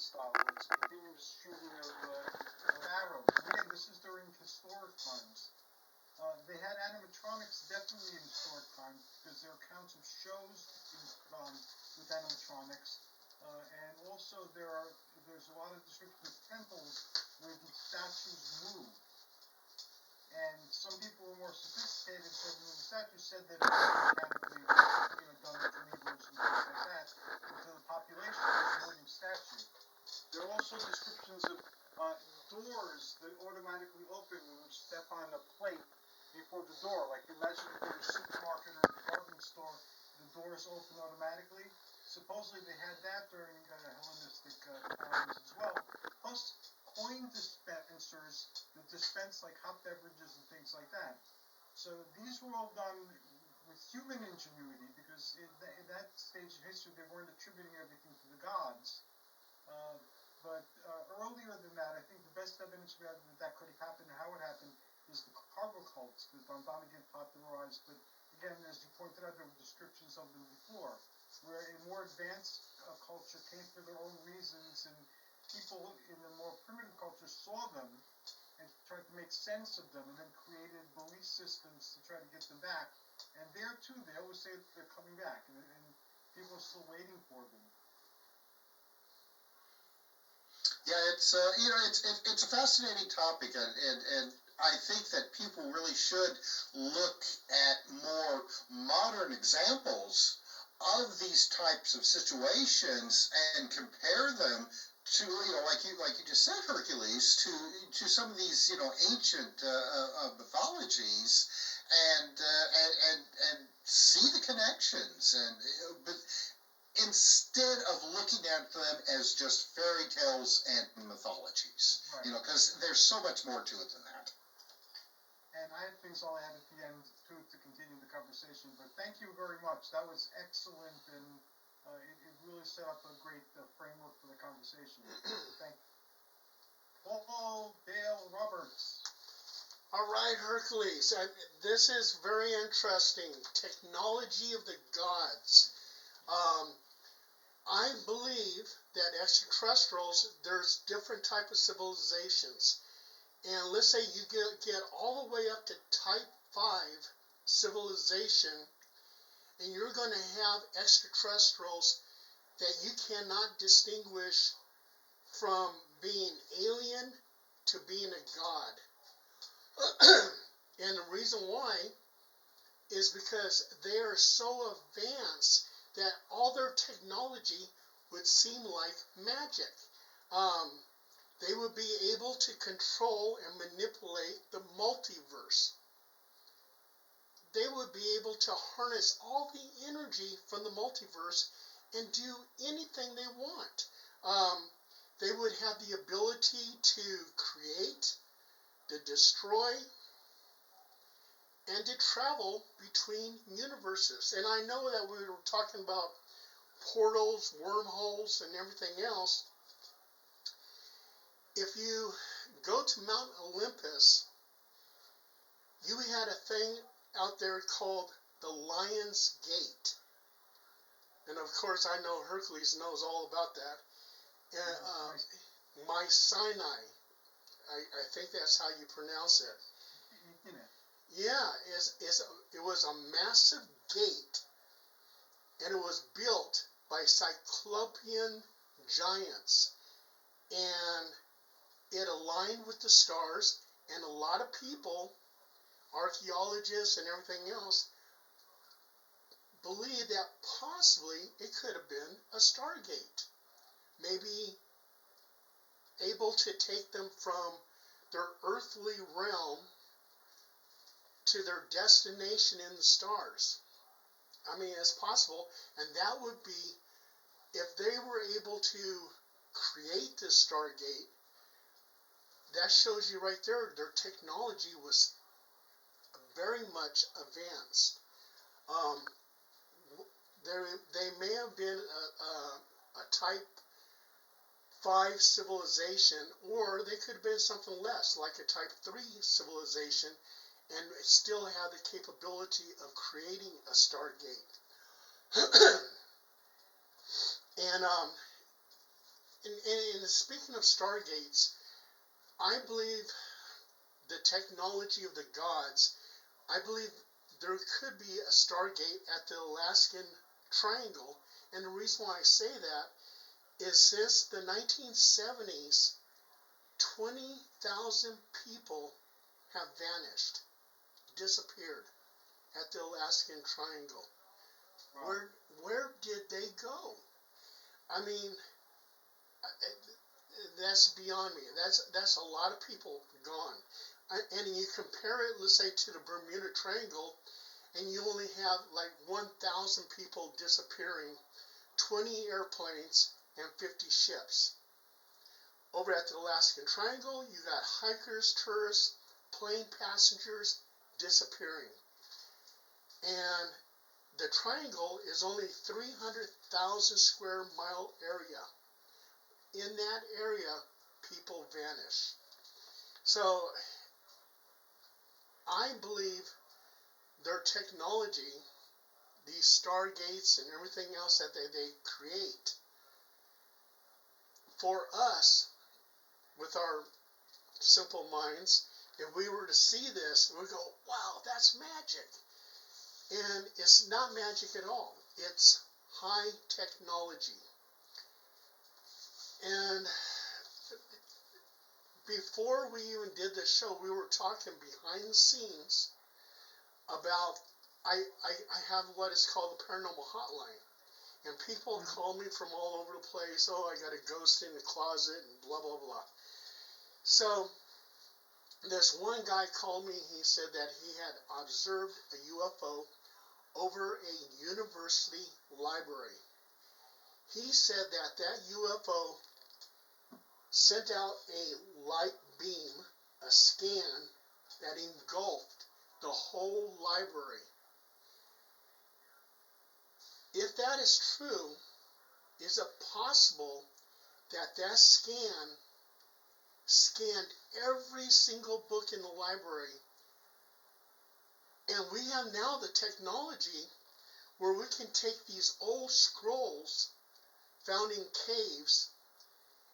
style. It's a continuous shooting of arrows. Again, this is during historic times. They had animatronics definitely in historic times because there are accounts of shows with animatronics. And also there's a lot of descriptions of temples where the statues move. And some people who were more sophisticated said that the statue said that it was mechanically, done with levers and things like that. But to the population, it was a moving statue. There are also descriptions of doors that automatically open when you step on a plate before the door. Like imagine if you're at a supermarket or a department store, the doors open automatically. Supposedly they had that during Hellenistic times as well. Plus, coin dispensers that dispense like hot beverages and things like that. So these were all done with human ingenuity because in that stage of history they weren't attributing everything to the gods. But earlier than that, I think the best evidence we have that could have happened and how it happened is the cargo cults that Don Donegan popularized. But again, as you pointed out, there were descriptions of them before, where a more advanced culture came for their own reasons, and people in the more primitive culture saw them and tried to make sense of them, and then created belief systems to try to get them back. And there too, they always say that they're coming back, and people are still waiting for them. Yeah, it's it's a fascinating topic, and I think that people really should look at more modern examples of these types of situations and compare them to, like you just said, Hercules, to some of these ancient mythologies, and see the connections, but instead of looking at them as just fairy tales and mythologies, right. Because there's so much more to it than that. And I have things I'll add at the end too to continue the conversation. But thank you very much. That was excellent, and it really set up a great framework for the conversation. Thank you. Paul Dale Roberts. All right, Hercules. This is very interesting. Technology of the gods. I believe that extraterrestrials, there's different type of civilizations. And let's say you get all the way up to type 5 civilization, and you're going to have extraterrestrials that you cannot distinguish from being alien to being a god. And the reason why is because they are so advanced that all their technology would seem like magic. They would be able to control and manipulate the multiverse. They would be able to harness all the energy from the multiverse and do anything they want. They would have the ability to create, to destroy, and to travel between universes. And I know that we were talking about portals, wormholes, and everything else. If you go to Mount Olympus, you had a thing out there called the Lion's Gate. And of course, I know Hercules knows all about that. Mycenae, I think that's how you pronounce it. Yeah, it was a massive gate, and it was built by Cyclopean giants, and it aligned with the stars, and a lot of people, archaeologists and everything else, believe that possibly it could have been a stargate, maybe able to take them from their earthly realm to their destination in the stars. I mean, it's possible, and that would be, if they were able to create this stargate, that shows you right there, their technology was very much advanced. They may have been a type 5 civilization, or they could have been something less, like a type 3 civilization, and still have the capability of creating a stargate. And and speaking of stargates, I believe the technology of the gods, I believe there could be a stargate at the Alaskan Triangle. And the reason why I say that is since the 1970s, 20,000 people have vanished, disappeared at the Alaskan Triangle. Wow. Where did they go? I mean, that's beyond me. That's a lot of people gone. And you compare it, let's say, to the Bermuda Triangle, and you only have like 1,000 people disappearing, 20 airplanes, and 50 ships. Over at the Alaskan Triangle, you got hikers, tourists, plane passengers disappearing. And the triangle is only 300,000 square mile area. In that area, people vanish. So I believe their technology, these stargates and everything else that they create, for us, with our simple minds, if we were to see this, we go, wow, that's magic. And it's not magic at all. It's high technology. And before we even did this show, we were talking behind the scenes about, I have what is called the paranormal hotline. And people call me from all over the place. Oh, I got a ghost in the closet and blah, blah, blah. So this one guy called me. He said that he had observed a UFO over a university library. He said that that UFO sent out a light beam, a scan, that engulfed the whole library. If that is true, is it possible that that scan scanned every single book in the library? And we have now the technology where we can take these old scrolls found in caves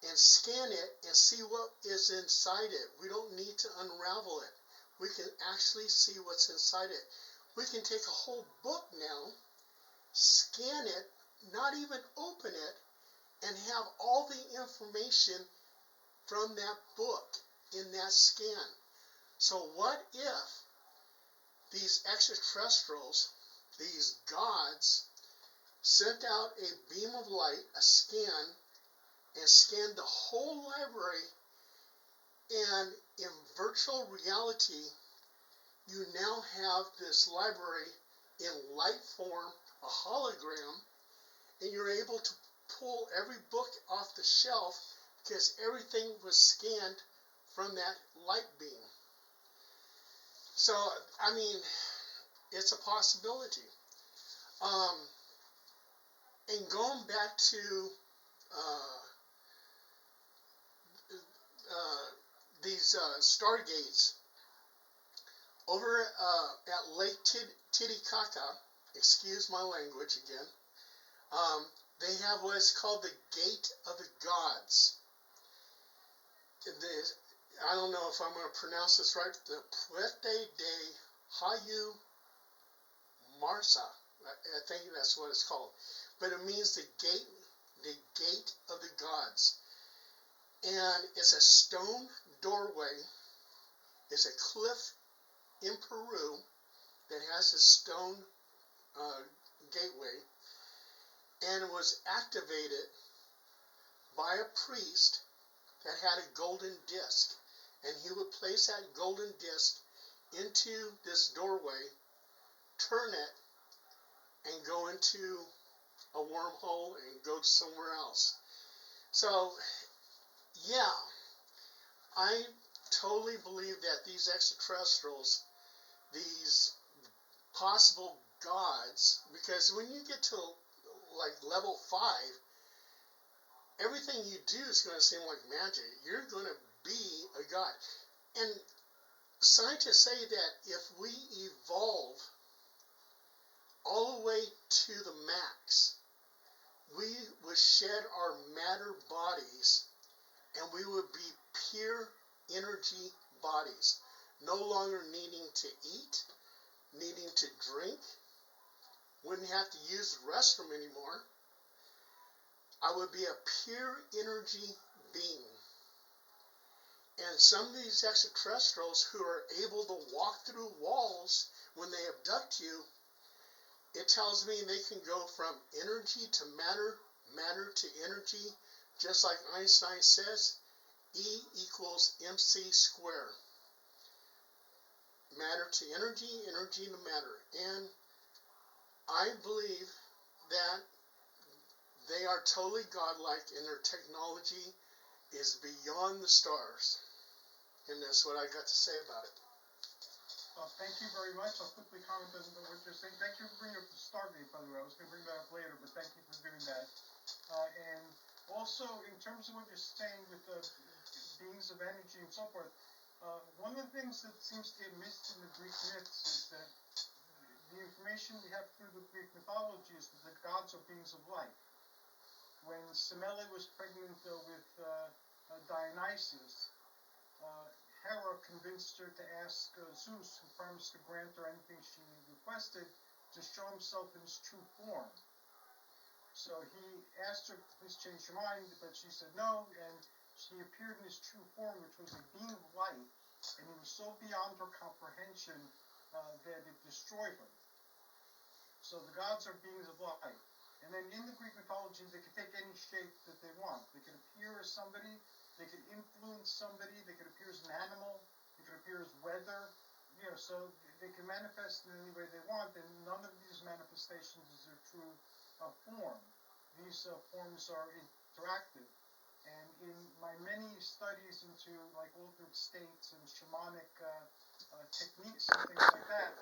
and scan it and see what is inside it. We don't need to unravel it. We can actually see what's inside it. We can take a whole book now, scan it, not even open it, and have all the information from that book in that scan. So what if these extraterrestrials, these gods, sent out a beam of light, a scan, and scanned the whole library, and in virtual reality, you now have this library in light form, a hologram, and you're able to pull every book off the shelf because everything was scanned from that light beam. So, I mean, it's a possibility. And going back to these stargates, over at Lake Titicaca, excuse my language again, they have what is called the Gate of the Gods. I don't know if I'm going to pronounce this right, the Puente de Hayu Marsa. I think that's what it's called. But it means the gate of the gods. And it's a stone doorway. It's a cliff in Peru that has a stone gateway. And it was activated by a priest that had a golden disc. And he would place that golden disc into this doorway, turn it, and go into a wormhole and go somewhere else. So, yeah, I totally believe that these extraterrestrials, these possible gods, because when you get to like level 5, everything you do is going to seem like magic. You're going to be a god. And scientists say that if we evolve all the way to the max, we would shed our matter body and we would be pure energy bodies, no longer needing to eat, needing to drink, wouldn't have to use the restroom anymore. I would be a pure energy being. And some of these extraterrestrials who are able to walk through walls when they abduct you, it tells me they can go from energy to matter, matter to energy, just like Einstein says, E equals mc squared. Matter to energy, energy to matter. And I believe that they are totally godlike and their technology is beyond the stars. And that's what I got to say about it. Thank you very much. I'll quickly comment on what you're saying. Thank you for bringing up the Stargate, by the way. I was going to bring that up later, but thank you for doing that. And also, in terms of what you're saying with the beings of energy and so forth, one of the things that seems to get missed in the Greek myths is that the information we have through the Greek mythology is that the gods are beings of light. When Semele was pregnant with Dionysus, Hera convinced her to ask Zeus, who promised to grant her anything she requested, to show himself in his true form. So he asked her, please change your mind, but she said no, and he appeared in his true form, which was a being of light, and he was so beyond her comprehension that it destroyed her. So the gods are beings of light. And then in the Greek mythology, they can take any shape that they want. They can appear as somebody, they can influence somebody, they can appear as an animal, they can appear as weather, so they can manifest in any way they want, and none of these manifestations is their true form. These forms are interactive. And in my many studies into like altered states and shamanic techniques and things like that,